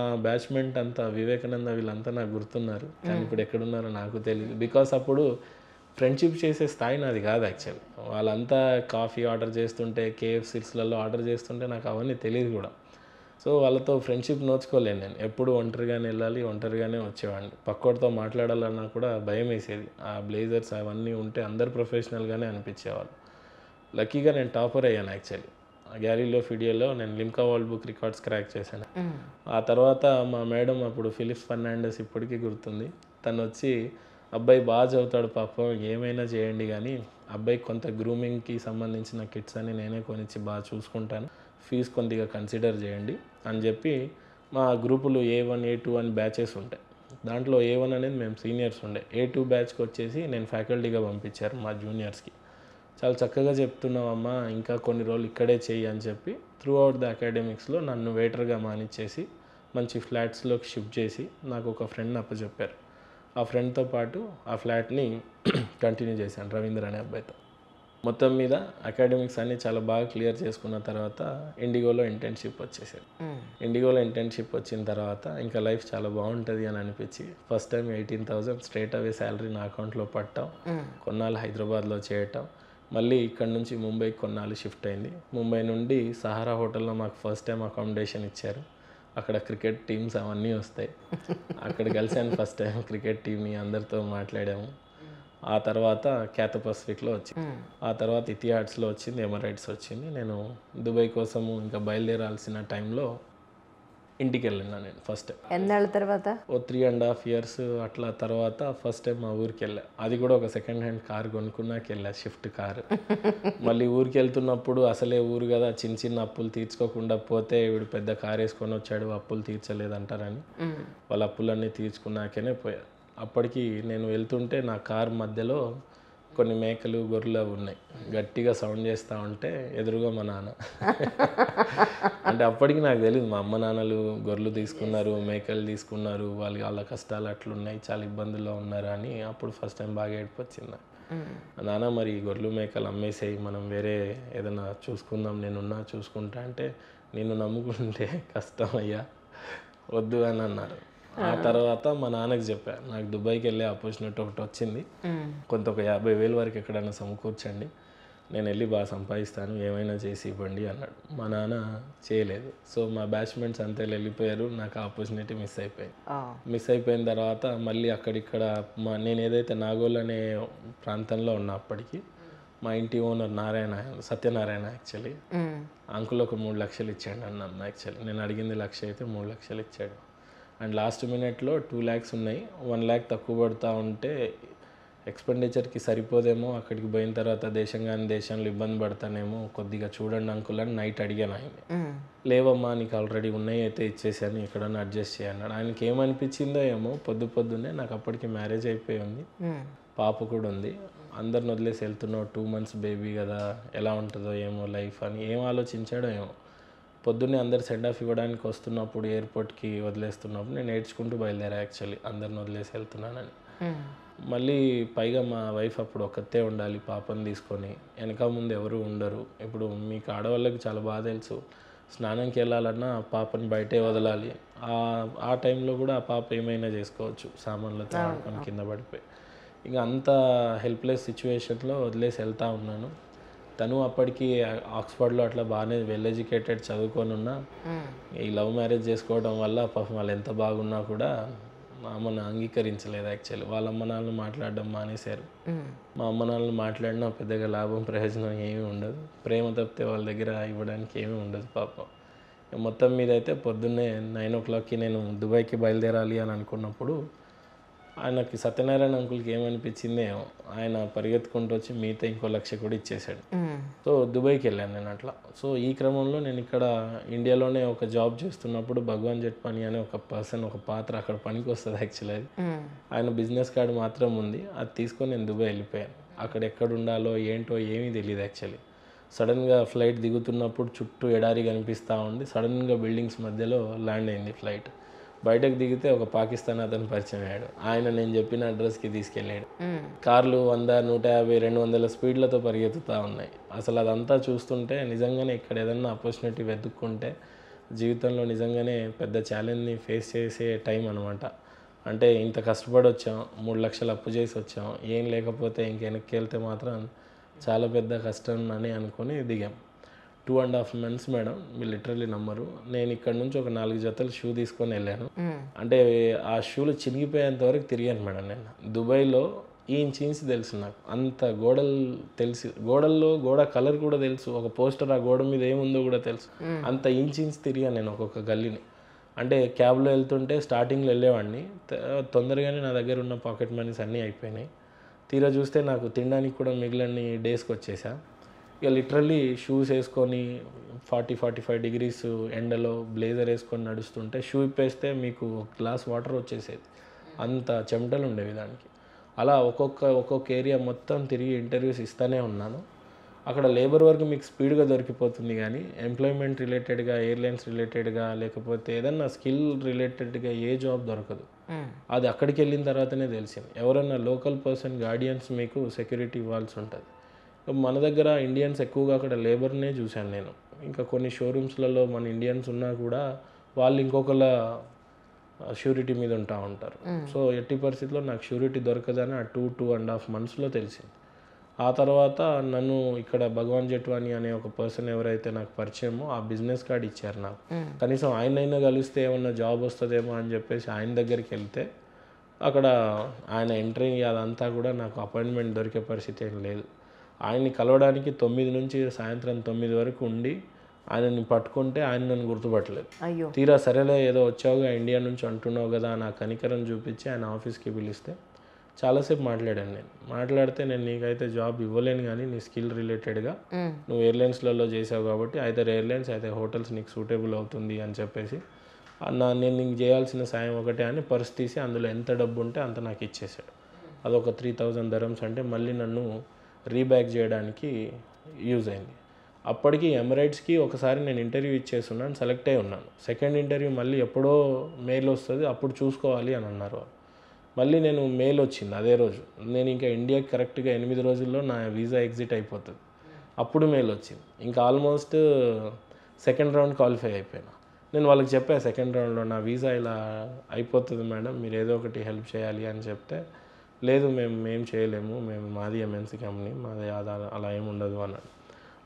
బ్యాచ్‌మెంట్ అంతా వివేకానంద వీళ్ళంతా నాకు గుర్తున్నారు. కానీ ఇప్పుడు ఎక్కడున్నారో నాకు తెలీదు. బికాస్ అప్పుడు ఫ్రెండ్‌షిప్ చేసే స్థాయి నాది కాదు యాక్చువల్లీ. వాళ్ళంతా కాఫీ ఆర్డర్ చేస్తుంటే, కేఎఫ్‌సీస్‌లలో ఆర్డర్ చేస్తుంటే నాకు అవన్నీ తెలీదు కూడా. సో వాళ్ళతో ఫ్రెండ్షిప్ నోచుకోలేను నేను. ఎప్పుడు ఒంటరిగానే వెళ్ళాలి, ఒంటరిగానే వచ్చేవాడిని. పక్కోడితో మాట్లాడాలన్నా కూడా భయమేసేది. ఆ బ్లేజర్స్ అవన్నీ ఉంటే అందరు ప్రొఫెషనల్‌గానే అనిపించేవాళ్ళు. లక్కీగా నేను టాపర్ అయ్యాను యాక్చువల్లీ. గ్యాలీలో ఫిడియోలో నేను Limca world book records crack చేశాను. ఆ తర్వాత మా మేడం అప్పుడు ఫిలిప్స్ ఫర్నాండెస్ ఇప్పటికీ గుర్తుంది. తను వచ్చి అబ్బాయి బాగా చదువుతాడు పాపం, ఏమైనా చేయండి కానీ అబ్బాయికి కొంత గ్రూమింగ్కి సంబంధించిన కిట్స్ అని నేనే కొనిచ్చి బాగా చూసుకుంటాను, ఫీజు కొద్దిగా కన్సిడర్ చేయండి అని చెప్పి మా గ్రూపులు A1 A2 అని బ్యాచెస్ ఉంటాయి. దాంట్లో A1 అనేది మేము సీనియర్స్ ఉండే, A2 బ్యాచ్కి వచ్చేసి నేను ఫ్యాకల్టీగా పంపించారు మా జూనియర్స్కి. చాలా చక్కగా చెప్తున్నావమ్మా, ఇంకా కొన్ని రోజులు ఇక్కడే చెయ్యి అని చెప్పి త్రూ అవుట్ ద అకాడమిక్స్లో నన్ను వెయిటర్గా మానిచ్చేసి మంచి ఫ్లాట్స్లోకి షిఫ్ట్ చేసి నాకు ఒక ఫ్రెండ్ని అప్పచెప్పారు. ఆ ఫ్రెండ్తో పాటు ఆ ఫ్లాట్ని కంటిన్యూ చేశాను రవీంద్ర అనే అబ్బాయితో. మొత్తం మీద అకాడమిక్స్ అన్నీ చాలా బాగా క్లియర్ చేసుకున్న తర్వాత ఇండిగోలో ఇంటర్న్షిప్ వచ్చేసారు. ఇండిగోలో ఇంటర్న్షిప్ వచ్చిన తర్వాత ఇంకా లైఫ్ చాలా బాగుంటుంది అని అనిపించి first time 18,000 straight away salary నా అకౌంట్లో పట్టడం, కొన్నాళ్ళు హైదరాబాద్లో చేయటం, మళ్ళీ ఇక్కడ నుంచి ముంబైకి కొన్నాళ్ళు షిఫ్ట్ అయింది. ముంబై నుండి సహారా హోటల్లో మాకు ఫస్ట్ టైం అకామిడేషన్ ఇచ్చారు. అక్కడ క్రికెట్ టీమ్స్ అవన్నీ వస్తాయి. అక్కడ కలిసాను ఫస్ట్ టైం క్రికెట్ టీమ్ని, అందరితో మాట్లాడాము. ఆ తర్వాత క్యాథ పసిఫిక్లో వచ్చింది. ఆ తర్వాత ఇతిహాడ్స్లో వచ్చింది, ఎమరైట్స్ వచ్చింది. నేను దుబాయ్ కోసము ఇంకా బయలుదేరాల్సిన టైంలో ఇంటికి వెళ్ళినా నేను ఫస్ట్ టైం. ఎన్నాళ్ళ తర్వాత? ఓ 3.5 years అట్లా తర్వాత ఫస్ట్ టైం మా ఊరికి వెళ్ళా. అది కూడా ఒక సెకండ్ హ్యాండ్ కార్ కొనుక్కున్నాక వెళ్ళా, షిఫ్ట్ కార్. మళ్ళీ ఊరికి వెళ్తున్నప్పుడు అసలే ఊరు కదా, చిన్న చిన్న అప్పులు తీర్చుకోకుండా పోతే వీడు పెద్ద కార్ వేసుకొని వచ్చాడు అప్పులు తీర్చలేదంటారని వాళ్ళ అప్పులన్నీ తీర్చుకున్నాకనే పోయా. అప్పటికి నేను వెళ్తుంటే నా కార్ మధ్యలో కొన్ని మేకలు గొర్రెలు అవి ఉన్నాయి. గట్టిగా సౌండ్ చేస్తూ ఉంటే ఎదురుగా మా నాన్న. అంటే అప్పటికి నాకు తెలియదు మా అమ్మ నాన్నలు గొర్రెలు తీసుకున్నారు, మేకలు తీసుకున్నారు, వాళ్ళ కష్టాలు అట్లున్నాయి, చాలా ఇబ్బందుల్లో ఉన్నారు అని అప్పుడు ఫస్ట్ టైం బాగా ఏడుపు వచ్చింది. నాన్న మరి గొర్రెలు మేకలు అమ్మేసేయి, మనం వేరే ఏదైనా చూసుకుందాం, నేనున్నా చూసుకుంటా అంటే నిన్ను నమ్ముకుంటే కష్టం అయ్యా, వద్దు అని అన్నారు. ఆ తర్వాత మా నాన్నకి చెప్పాను, నాకు దుబాయ్కి వెళ్ళే ఆపర్చునిటీ ఒకటి వచ్చింది, కొంత ఒక 50,000 వరకు ఎక్కడైనా సమకూర్చండి, నేను వెళ్ళి బాగా సంపాదిస్తాను, ఏమైనా చేసి ఇవ్వండి అన్నాడు. మా నాన్న చేయలేదు. సో మా బ్యాచ్మెంట్స్ అంతా వెళ్ళిపోయారు, నాకు ఆపర్చునిటీ మిస్ అయిపోయింది. మిస్ అయిపోయిన తర్వాత మళ్ళీ అక్కడిక్కడ నేను ఏదైతే నాగోల్ అనే ప్రాంతంలో ఉన్నా అప్పటికి మా ఇంటి ఓనర్ సత్యనారాయణ యాక్చువల్లీ అంకుల్ ఒక 3 లక్షలు ఇచ్చాడు అన్న. యాక్చువల్లీ నేను అడిగింది 1,00,000 అయితే 3 లక్షలు ఇచ్చాడు. అండ్ లాస్ట్ మినిట్లో 2 lakhs ఉన్నాయి, 1 lakh తక్కువ పడుతూ ఉంటే ఎక్స్పెండిచర్కి సరిపోదేమో, అక్కడికి పోయిన తర్వాత దేశంలో ఇబ్బంది పడతానేమో, కొద్దిగా చూడండి అంకుల్ అని నైట్ అడిగాను ఆయన్ని. లేవమ్మా నీకు ఆల్రెడీ ఉన్నాయి అయితే ఇచ్చేసాను, ఎక్కడన్నా అడ్జస్ట్ చేయన్నాడు. ఆయనకి ఏమనిపించిందో ఏమో, పొద్దున్నే నాకు అప్పటికి మ్యారేజ్ అయిపోయి ఉంది, పాప కూడా ఉంది, అందరిని వదిలేసి వెళ్తున్నావు, 2 months బేబీ కదా, ఎలా ఉంటుందో ఏమో లైఫ్ అని ఏం ఆలోచించాడో ఏమో. పొద్దున్నే అందరు సెండ్ ఆఫ్ ఇవ్వడానికి వస్తున్నప్పుడు ఎయిర్పోర్ట్కి వదిలేస్తున్నప్పుడు నేను ఏడ్చుకుంటూ బయలుదేరా యాక్చువల్లీ, అందరిని వదిలేసి వెళ్తున్నానని. మళ్ళీ పైగా మా వైఫ్ అప్పుడు ఒక్కతే ఉండాలి పాపని తీసుకొని, వెనక ముందు ఎవరు ఉండరు. ఇప్పుడు మీకు ఆడవాళ్ళకి చాలా బాగా తెలుసు, స్నానంకి వెళ్ళాలన్నా పాపని బయటే వదలాలి. ఆ టైంలో కూడా ఆ పాప ఏమైనా చేసుకోవచ్చు, సామాన్లతో ఆడుకొని కింద పడిపోయి. ఇంకా అంత హెల్ప్లెస్ సిచ్యువేషన్లో వదిలేసి వెళ్తూ ఉన్నాను. తను అప్పటికి ఆక్స్ఫర్డ్లో అట్లా బాగానే వెల్ ఎడ్యుకేటెడ్ చదువుకొని ఉన్నా, ఈ లవ్ మ్యారేజ్ చేసుకోవడం వల్ల పాపం వాళ్ళు ఎంత బాగున్నా కూడా మా అమ్మను అంగీకరించలేదు యాక్చువల్లీ. వాళ్ళ అమ్మ నాన్నలు మాట్లాడడం మానేశారు. మా అమ్మ నాన్నలు మాట్లాడినా పెద్దగా లాభం ప్రయోజనం ఏమీ ఉండదు, ప్రేమ తప్పితే వాళ్ళ దగ్గర ఇవ్వడానికి ఏమీ ఉండదు పాపం. మొత్తం మీద అయితే పొద్దున్నే 9 o'clockకి నేను దుబాయ్కి బయలుదేరాలి అని అనుకున్నప్పుడు ఆయనకి సత్యనారాయణ అంకుల్కి ఏమనిపించిందే, ఆయన పరిగెత్తుకుంటూ వచ్చి మిగతా ఇంకో 1,00,000 కూడా ఇచ్చేసాడు. సో దుబాయ్కి వెళ్ళాను నేను అట్లా. సో ఈ క్రమంలో నేను ఇక్కడ ఇండియాలోనే ఒక జాబ్ చేస్తున్నప్పుడు భగవాన్ జట్పని అనే ఒక పర్సన్, ఒక పాత్ర అక్కడ పనికి వస్తుంది యాక్చువల్లీ. అది ఆయన బిజినెస్ కార్డు మాత్రం ఉంది, అది తీసుకొని నేను దుబాయ్ వెళ్ళిపోయాను. అక్కడ ఎక్కడ ఉండాలో ఏంటో ఏమీ తెలియదు యాక్చువల్లీ. సడన్గా ఫ్లైట్ దిగుతున్నప్పుడు చుట్టూ ఎడారి కనిపిస్తూ ఉండి సడన్గా బిల్డింగ్స్ మధ్యలో ల్యాండ్ అయింది ఫ్లైట్. బయటకు దిగితే ఒక పాకిస్తాన్ అతను పరిచయం అయ్యాడు. ఆయన నేను చెప్పిన అడ్రస్కి తీసుకెళ్ళాడు. కార్లు 100, 150, 200 స్పీడ్లతో పరిగెత్తుతూ ఉన్నాయి. అసలు అదంతా చూస్తుంటే నిజంగానే ఇక్కడ ఏదన్నా ఆపర్చునిటీ వెతుక్కుంటే జీవితంలో నిజంగానే పెద్ద ఛాలెంజ్ని ఫేస్ చేసే టైం అనమాట. అంటే ఇంత కష్టపడి వచ్చాం, 3 లక్షలు అప్పు చేసి వచ్చాం, ఏం లేకపోతే ఇంక వెనక్కి వెళ్తే మాత్రం చాలా పెద్ద కష్టం అని అనుకొని దిగాం. 2.5 months మేడం, మీరు లిటరల్లీ నమ్మరు. నేను ఇక్కడ నుంచి ఒక 4 జతలు షూ తీసుకొని వెళ్ళాను. అంటే ఆ షూలు చినిగిపోయేంత వరకు తిరిగాను మేడం నేను. దుబాయ్లో ఈ ఇంచ్ తెలుసు నాకు, అంత గోడలు తెలుసు, గోడల్లో గోడ కలర్ కూడా తెలుసు, ఒక పోస్టర్ ఆ గోడ మీద ఏముందో కూడా తెలుసు. అంత ఇంచ్ తిరిగాను నేను ఒక్కొక్క గల్లీని. అంటే క్యాబ్లో వెళ్తుంటే స్టార్టింగ్లో వెళ్ళేవాడిని, తొందరగానే నా దగ్గర ఉన్న పాకెట్ మనీస్ అన్నీ అయిపోయినాయి. తీరా చూస్తే నాకు తినడానికి కూడా మిగిలిన డేస్కి వచ్చేసా. ఇక లిటరల్లీ షూస్ వేసుకొని 40-45 degrees ఎండలో బ్లేజర్ వేసుకొని నడుస్తుంటే షూ ఇప్పేస్తే మీకు గ్లాస్ వాటర్ వచ్చేసేది, అంత చెమటలు ఉండేవి దానికి. అలా ఒక్కొక్క ఏరియా మొత్తం తిరిగి ఇంటర్వ్యూస్ ఇస్తూనే ఉన్నాను. అక్కడ లేబర్ వర్క్ మీకు స్పీడ్గా దొరికిపోతుంది, కానీ ఎంప్లాయ్మెంట్ రిలేటెడ్గా, ఎయిర్లైన్స్ రిలేటెడ్గా, లేకపోతే ఏదన్నా స్కిల్ రిలేటెడ్గా ఏ జాబ్ దొరకదు. అది అక్కడికి వెళ్ళిన తర్వాతనే తెలిసింది. ఎవరన్నా లోకల్ పర్సన్ గార్డియన్స్ మీకు సెక్యూరిటీ ఇవ్వాల్సి ఉంటుంది. మన దగ్గర ఇండియన్స్ ఎక్కువగా అక్కడ లేబర్నే చూశాను నేను. ఇంకా కొన్ని షోరూమ్స్లలో మన ఇండియన్స్ ఉన్నా కూడా వాళ్ళు ఇంకొకళ్ళ షూరిటీ మీద ఉంటారు. సో ఎట్టి పరిస్థితుల్లో నాకు షూరిటీ దొరకదని ఆ 2.5 monthsలో తెలిసింది. ఆ తర్వాత నన్ను ఇక్కడ భగవాన్ జెట్వానీ అనే ఒక పర్సన్ ఎవరైతే నాకు పరిచయమో ఆ బిజినెస్ కార్డ్ ఇచ్చారు నాకు. కనీసం ఆయనైనా కలిస్తే ఏమన్నా జాబ్ వస్తుందేమో అని చెప్పేసి ఆయన దగ్గరికి వెళ్తే అక్కడ ఆయన ఎంట్రీ అదంతా కూడా నాకు అపాయింట్మెంట్ దొరికే పరిస్థితి ఏం లేదు. ఆయన్ని కలవడానికి 9 నుంచి సాయంత్రం 9 వరకు ఉండి ఆయనని పట్టుకుంటే ఆయన నన్ను గుర్తుపట్టలేదు. తీరా సరేలే ఏదో వచ్చావుగా ఇండియా నుంచి అంటున్నావు కదా, నా కనికరం చూపించి ఆయన ఆఫీస్కి పిలిస్తే చాలాసేపు మాట్లాడాను నేను. మాట్లాడితే నేను నీకైతే జాబ్ ఇవ్వలేను, కానీ నీ స్కిల్ రిలేటెడ్గా నువ్వు ఎయిర్లైన్స్లలో చేసావు కాబట్టి ఐదర్ ఎయిర్లైన్స్ అయితే హోటల్స్ నీకు సూటబుల్ అవుతుంది అని చెప్పేసి నేను నీకు చేయాల్సిన సాయం ఒకటే అని పర్స్ తీసి అందులో ఎంత డబ్బు ఉంటే అంత నాకు ఇచ్చేసాడు. అదొక 3,000 dirhams, అంటే మళ్ళీ నన్ను రీబ్యాక్ చేయడానికి యూజ్ అయింది. అప్పటికి ఎమిరేట్స్కి ఒకసారి నేను ఇంటర్వ్యూ ఇచ్చేస్తున్నాను, సెలెక్ట్ అయి ఉన్నాను. సెకండ్ ఇంటర్వ్యూ మళ్ళీ ఎప్పుడో మెయిల్ వస్తుంది, అప్పుడు చూసుకోవాలి అని అన్నారు. మళ్ళీ నేను మెయిల్ వచ్చింది అదే రోజు. నేను ఇంకా ఇండియాకి కరెక్ట్గా 8 రోజుల్లో నా వీసా ఎగ్జిట్ అయిపోతుంది. అప్పుడు మెయిల్ వచ్చింది. ఇంకా ఆల్మోస్ట్ సెకండ్ రౌండ్ క్వాలిఫై అయిపోయినా. నేను వాళ్ళకి చెప్పాను సెకండ్ రౌండ్లో నా వీసా ఇలా అయిపోతుంది మేడం, మీరు ఏదో ఒకటి హెల్ప్ చేయాలి అని చెప్తే, లేదు మేము చేయలేము, మాది ఎంఎన్సీ కంపెనీ, మాది అలా ఏమి ఉండదు అన్నాడు.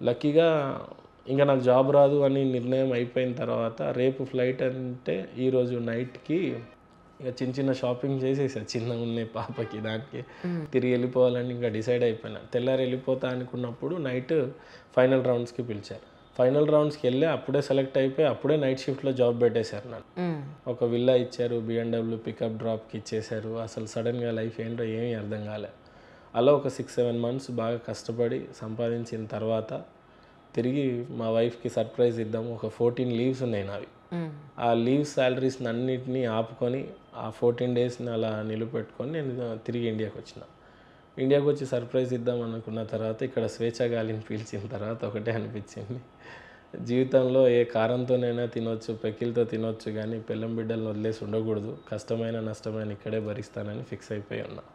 లక్కీగా ఇంకా నాకు జాబ్ రాదు అని నిర్ణయం అయిపోయిన తర్వాత రేపు ఫ్లైట్ అంటే ఈరోజు నైట్కి ఇక చిన్న షాపింగ్ చేసేసా, చిన్నగా ఉన్నాయి పాపకి, దానికి తిరిగి వెళ్ళిపోవాలని ఇంకా డిసైడ్ అయిపోయినా. తెల్లారి వెళ్ళిపోతా అనుకున్నప్పుడు నైట్ ఫైనల్ రౌండ్స్కి పిలిచారు. ఫైనల్ రౌండ్స్కి వెళ్ళి అప్పుడే సెలెక్ట్ అయిపోయి అప్పుడే నైట్ షిఫ్ట్లో జాబ్ పెట్టేశారు నాకు. ఒక విల్లా ఇచ్చారు, BMW పికప్ డ్రాప్కి ఇచ్చేశారు. అసలు సడన్గా లైఫ్ ఏంటో ఏమీ అర్థం కాలే. అలా ఒక 6-7 months బాగా కష్టపడి సంపాదించిన తర్వాత తిరిగి మా వైఫ్కి సర్ప్రైజ్ ఇద్దాము. ఒక 14 leaves ఉన్నాయి నావి. ఆ లీవ్స్ శాలరీస్ అన్నిటినీ ఆపుకొని ఆ 14 daysని అలా నిలబెట్టుకొని నేను తిరిగి ఇండియాకి వచ్చిన. ఇండియాకి వచ్చి సర్ప్రైజ్ ఇద్దాం అనుకున్న తర్వాత ఇక్కడ స్వేచ్ఛగాలిని పీల్చిన తర్వాత ఒకటే అనిపించింది, జీవితంలో ఏ కారంతోనైనా తినొచ్చు, పెకిల్తో తినొచ్చు, కానీ పిల్లం బిడ్డలను వదిలేసి ఉండకూడదు, కష్టమైన నష్టమైన ఇక్కడే భరిస్తానని ఫిక్స్ అయిపోయి ఉన్నా.